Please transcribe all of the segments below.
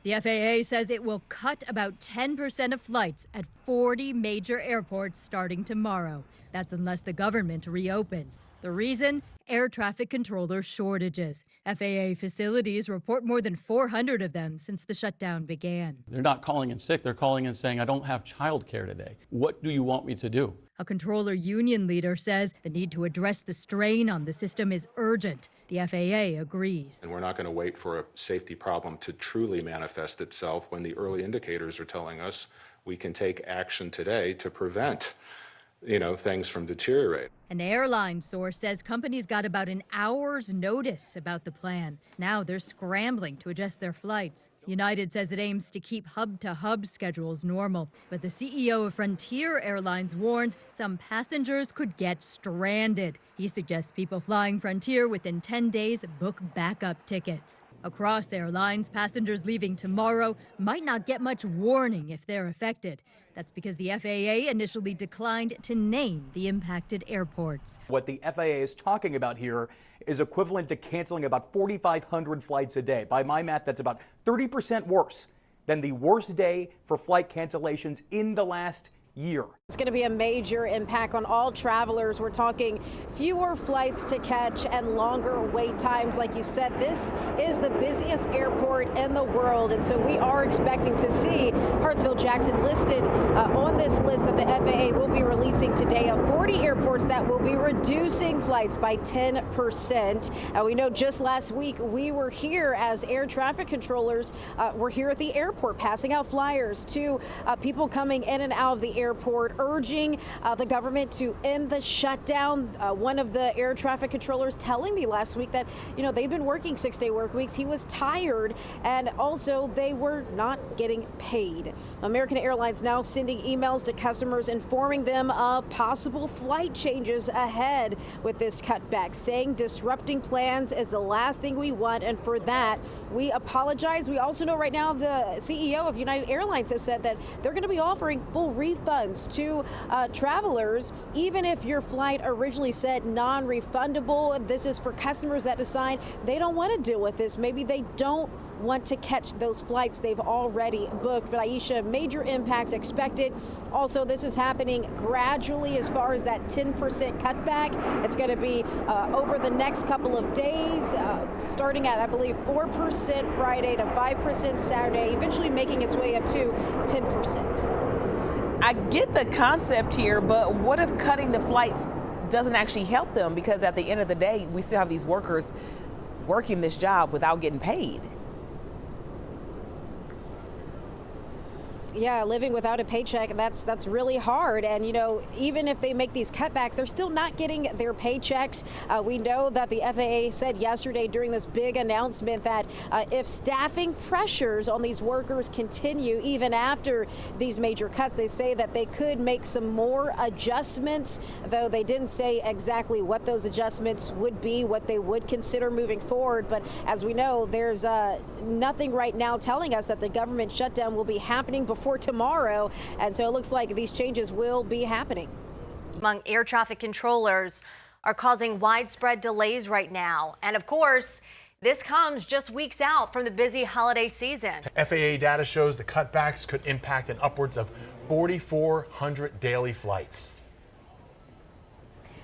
The FAA says it will cut about 10% of flights at 40 major airports starting tomorrow. That's unless the government reopens. The reason? Air traffic controller shortages. FAA facilities report more than 400 of them since the shutdown began. They're not calling in sick. They're calling in saying, I don't have childcare today. What do you want me to do? A controller union leader says the need to address the strain on the system is urgent. The FAA agrees. And we're not going to wait for a safety problem to truly manifest itself when the early indicators are telling us we can take action today to prevent things from deteriorating. An airline source says companies got about an hour's notice about the plan. Now they're scrambling to adjust their flights. United says it aims to keep hub-to-hub schedules normal, but the CEO of Frontier Airlines warns some passengers could get stranded. He suggests people flying Frontier within 10 days book backup tickets. Across airlines, passengers leaving tomorrow might not get much warning if they're affected. That's because the FAA initially declined to name the impacted airports. What the FAA is talking about here is equivalent to canceling about 4,500 flights a day. By my math, that's about 30% worse than the worst day for flight cancellations in the last year. It's going to be a major impact on all travelers. We're talking fewer flights to catch and longer wait times. Like you said, this is the busiest airport in the world, and so we are expecting to see Hartsfield-Jackson listed on this list that the FAA will be releasing today of 40 airports that will be reducing flights by 10%. We know just last week we were here as air traffic controllers. We're here at the airport passing out flyers to people coming in and out of the airport, urging the government to end the shutdown. One of the air traffic controllers telling me last week that, they've been working 6-day work weeks. He was tired, and also they were not getting paid. American Airlines now sending emails to customers informing them of possible flight changes ahead with this cutback, saying disrupting plans is the last thing we want, and for that, we apologize. We also know right now the CEO of United Airlines has said that they're going to be offering full refunds to travelers, even if your flight originally said non-refundable. This is for customers that decide they don't want to deal with this. Maybe they don't want to catch those flights they've already booked. But Aisha, major impacts expected. Also, this is happening gradually as far as that 10% cutback. It's going to be over the next couple of days, starting at, I believe, 4% Friday to 5% Saturday, eventually making its way up to 10%. I get the concept here, but what if cutting the flights doesn't actually help them? Because at the end of the day, we still have these workers working this job without getting paid. Yeah, living without a paycheck, that's really hard. And, even if they make these cutbacks, they're still not getting their paychecks. We know that the FAA said yesterday during this big announcement that if staffing pressures on these workers continue, even after these major cuts, they say that they could make some more adjustments, though they didn't say exactly what those adjustments would be, what they would consider moving forward. But as we know, there's nothing right now telling us that the government shutdown will be happening before tomorrow, and so it looks like these changes will be happening. Among air traffic controllers are causing widespread delays right now, and of course this comes just weeks out from the busy holiday season. FAA data shows the cutbacks could impact an upwards of 4,400 daily flights.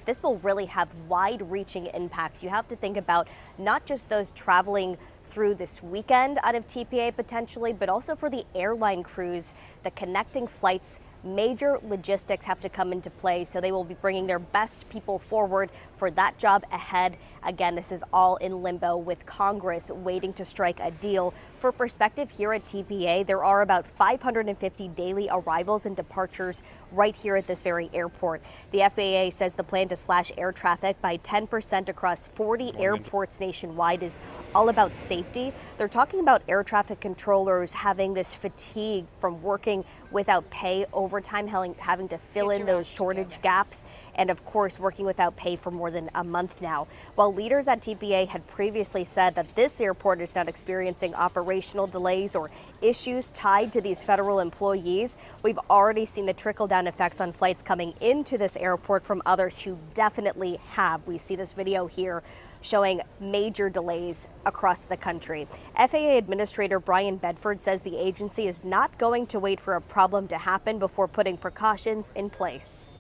This will really have wide-reaching impacts. You have to think about not just those traveling through this weekend out of TPA potentially, but also for the airline crews, the connecting flights. Major logistics have to come into play, so they will be bringing their best people forward for that job ahead. Again, this is all in limbo with Congress waiting to strike a deal. For perspective, here at TPA, there are about 550 daily arrivals and departures right here at this very airport. The FAA says the plan to slash air traffic by 10% across 40 airports nationwide is all about safety. They're talking about air traffic controllers having this fatigue from working without pay, overtime, having to fill in those shortage gaps, and of course working without pay for more than a month now. While leaders at TPA had previously said that this airport is not experiencing operational operational delays or issues tied to these federal employees. We've already seen the trickle-down effects on flights coming into this airport from others who definitely have. We see this video here showing major delays across the country. FAA Administrator Brian Bedford says the agency is not going to wait for a problem to happen before putting precautions in place.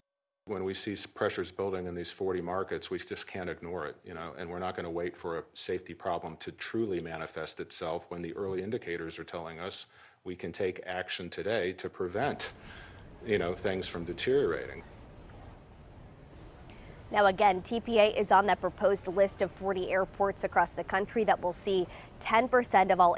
When we see pressures building in these 40 markets, we just can't ignore it, and we're not going to wait for a safety problem to truly manifest itself when the early indicators are telling us we can take action today to prevent, things from deteriorating. Now again, TPA is on that proposed list of 40 airports across the country that will see 10% of all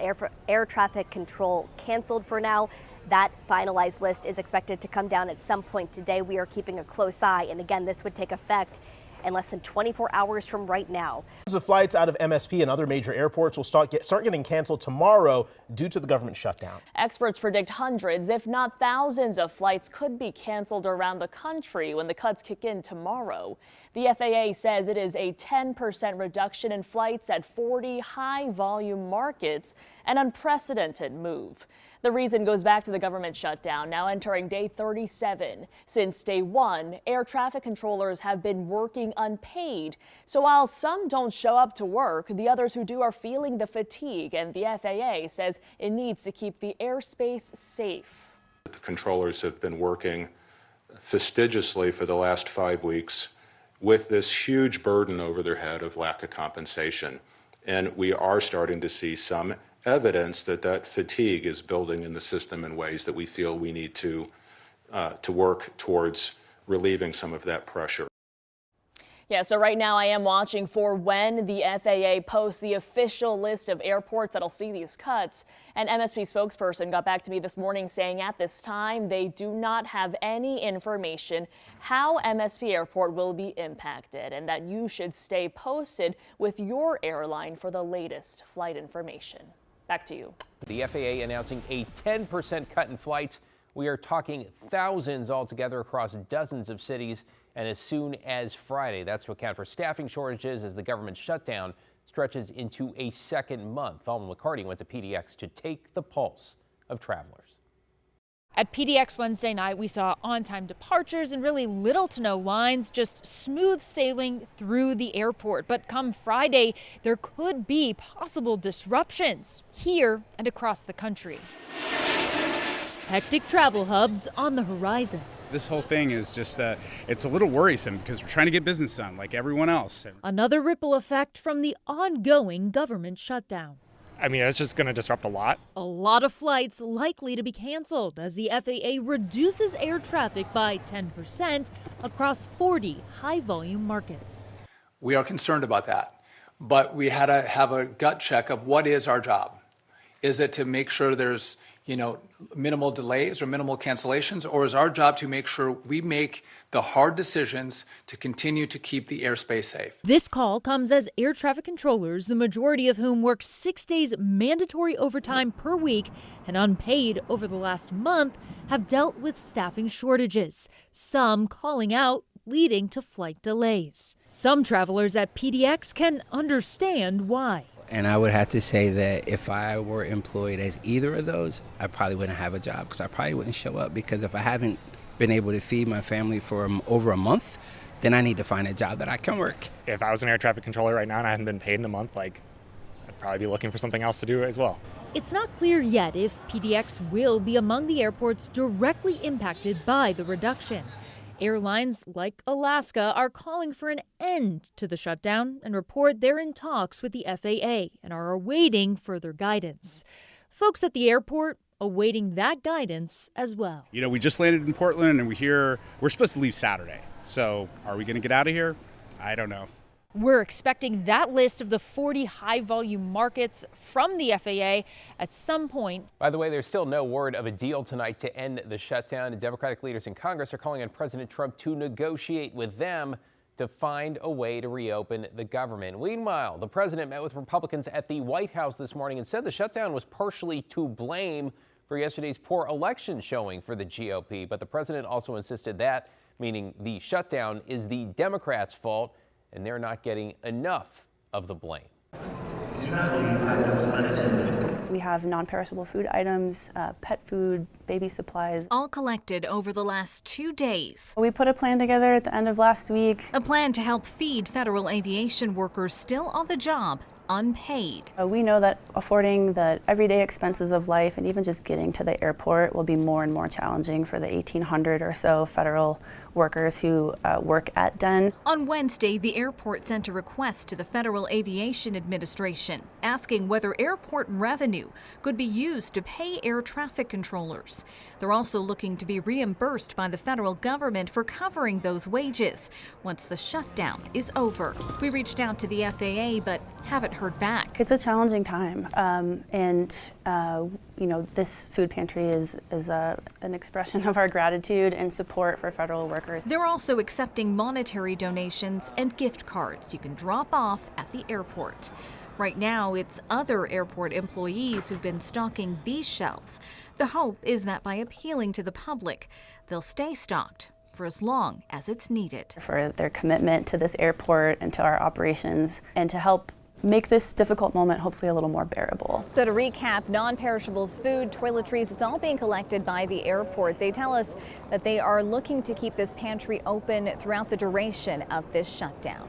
air traffic control canceled for now. That finalized list is expected to come down at some point today. We are keeping a close eye, and again, this would take effect in less than 24 hours from right now. The flights out of MSP and other major airports will start getting canceled tomorrow due to the government shutdown. Experts predict hundreds, if not thousands, of flights could be canceled around the country when the cuts kick in tomorrow. The FAA says it is a 10% reduction in flights at 40 high-volume markets, an unprecedented move. The reason goes back to the government shutdown, now entering day 37. Since day one, air traffic controllers have been working unpaid. So while some don't show up to work, the others who do are feeling the fatigue, and the FAA says it needs to keep the airspace safe. The controllers have been working fastidiously for the last 5 weeks with this huge burden over their head of lack of compensation. And we are starting to see some evidence that fatigue is building in the system in ways that we feel we need to work towards relieving some of that pressure. Yeah, so right now I am watching for when the FAA posts the official list of airports that'll see these cuts. An MSP spokesperson got back to me this morning saying at this time they do not have any information how MSP Airport will be impacted, and that you should stay posted with your airline for the latest flight information. Back to you. The FAA announcing a 10% cut in flights. We are talking thousands altogether across dozens of cities, and as soon as Friday. That's to account for staffing shortages as the government shutdown stretches into a second month. Alma McCarty went to PDX to take the pulse of travelers. At PDX Wednesday night, we saw on-time departures and really little to no lines, just smooth sailing through the airport. But come Friday, there could be possible disruptions here and across the country. Hectic travel hubs on the horizon. This whole thing is just it's a little worrisome because we're trying to get business done like everyone else. Another ripple effect from the ongoing government shutdown. I mean, it's just going to disrupt a lot. A lot of flights likely to be canceled as the FAA reduces air traffic by 10% across 40 high-volume markets. We are concerned about that, but we had to have a gut check of what is our job. Is it to make sure there's minimal delays or minimal cancellations, or is our job to make sure we make the hard decisions to continue to keep the airspace safe? This call comes as air traffic controllers, the majority of whom work 6 days mandatory overtime per week and unpaid over the last month, have dealt with staffing shortages, some calling out, leading to flight delays. Some travelers at PDX can understand why. And I would have to say that if I were employed as either of those, I probably wouldn't have a job because I probably wouldn't show up, because if I haven't been able to feed my family for over a month, then I need to find a job that I can work. If I was an air traffic controller right now and I hadn't been paid in a month, I'd probably be looking for something else to do as well. It's not clear yet if PDX will be among the airports directly impacted by the reduction. Airlines like Alaska are calling for an end to the shutdown and report they're in talks with the FAA and are awaiting further guidance. Folks at the airport awaiting that guidance as well. We just landed in Portland and we're supposed to leave Saturday. So are we going to get out of here? I don't know. We're expecting that list of the 40 high-volume markets from the FAA at some point. By the way, there's still no word of a deal tonight to end the shutdown. Democratic leaders in Congress are calling on President Trump to negotiate with them to find a way to reopen the government. Meanwhile, the president met with Republicans at the White House this morning and said the shutdown was partially to blame for yesterday's poor election showing for the GOP. But the president also insisted that, meaning the shutdown, is the Democrats' fault, and they're not getting enough of the blame. Do not believe I was unattended. We have non-perishable food items, pet food, baby supplies. All collected over the last 2 days. We put a plan together at the end of last week. A plan to help feed federal aviation workers still on the job, unpaid. We know that affording the everyday expenses of life and even just getting to the airport will be more and more challenging for the 1,800 or so federal workers who work at DEN. On Wednesday, the airport sent a request to the Federal Aviation Administration asking whether airport revenue could be used to pay air traffic controllers. They're also looking to be reimbursed by the federal government for covering those wages once the shutdown is over. We reached out to the FAA, but haven't heard back. It's a challenging time, you know, this food pantry is an expression of our gratitude and support for federal workers. They're also accepting monetary donations and gift cards you can drop off at the airport. Right now, it's other airport employees who've been stocking these shelves. The hope is that by appealing to the public, they'll stay stocked for as long as it's needed. For their commitment to this airport and to our operations, and to help make this difficult moment hopefully a little more bearable. So to recap, non-perishable food, toiletries, it's all being collected by the airport. They tell us that they are looking to keep this pantry open throughout the duration of this shutdown.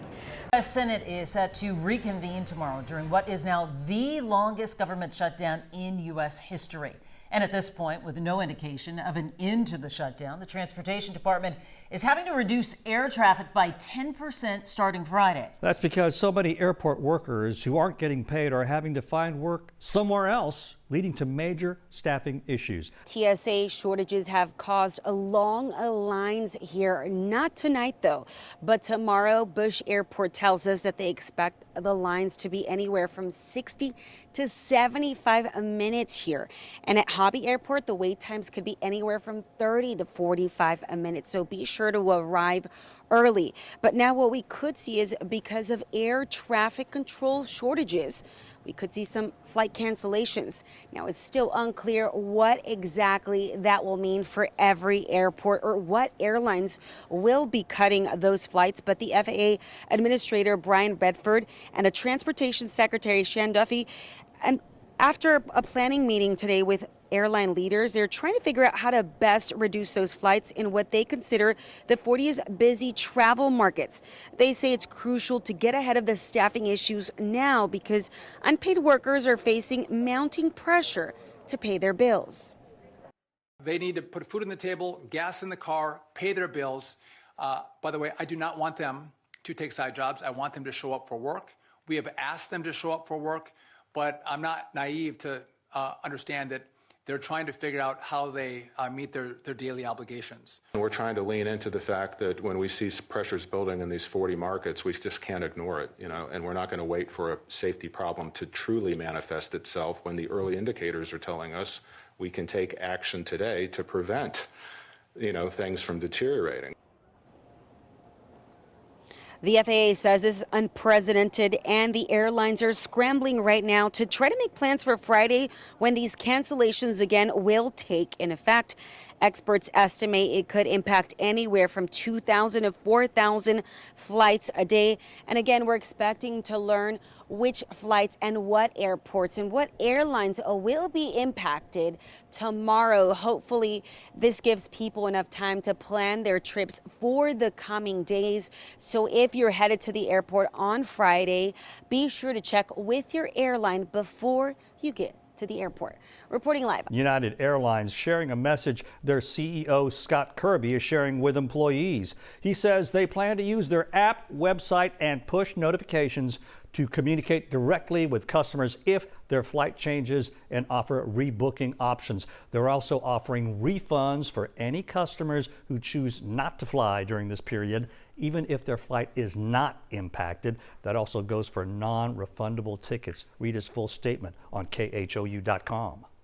The U.S. Senate is set to reconvene tomorrow during what is now the longest government shutdown in U.S. history. And at this point, with no indication of an end to the shutdown, the Transportation Department is having to reduce air traffic by 10% starting Friday. That's because so many airport workers who aren't getting paid are having to find work somewhere else, leading to major staffing issues. TSA shortages have caused long lines here. Not tonight, though, but tomorrow. Bush Airport tells us that they expect the lines to be anywhere from 60 to 75 minutes here. And at Hobby Airport, the wait times could be anywhere from 30 to 45 minutes. So be sure to arrive early. But now what we could see is, because of air traffic control shortages, we could see some flight cancellations. Now, it's still unclear what exactly that will mean for every airport or what airlines will be cutting those flights. But the FAA Administrator Brian Bedford and the Transportation Secretary Shan Duffy, and after a planning meeting today with airline leaders, they're trying to figure out how to best reduce those flights in what they consider the 40th busy travel markets. They say it's crucial to get ahead of the staffing issues now because unpaid workers are facing mounting pressure to pay their bills. They need to put food on the table, gas in the car, pay their bills. By the way, I do not want them to take side jobs. I want them to show up for work. We have asked them to show up for work, but I'm not naive to understand that they're trying to figure out how they meet their daily obligations. We're trying to lean into the fact that when we see pressures building in these 40 markets, we just can't ignore it, and we're not going to wait for a safety problem to truly manifest itself when the early indicators are telling us we can take action today to prevent, things from deteriorating. The FAA says this is unprecedented, and the airlines are scrambling right now to try to make plans for Friday when these cancellations again will take in effect. Experts estimate it could impact anywhere from 2,000 to 4,000 flights a day. And again, we're expecting to learn which flights and what airports and what airlines will be impacted tomorrow. Hopefully, this gives people enough time to plan their trips for the coming days. So if you're headed to the airport on Friday, be sure to check with your airline before you get to the airport. Reporting live. United Airlines sharing a message their CEO, Scott Kirby, is sharing with employees. He says they plan to use their app, website, and push notifications to communicate directly with customers if their flight changes and offer rebooking options. They're also offering refunds for any customers who choose not to fly during this period, even if their flight is not impacted. That also goes for non-refundable tickets. Read his full statement on KHOU.com.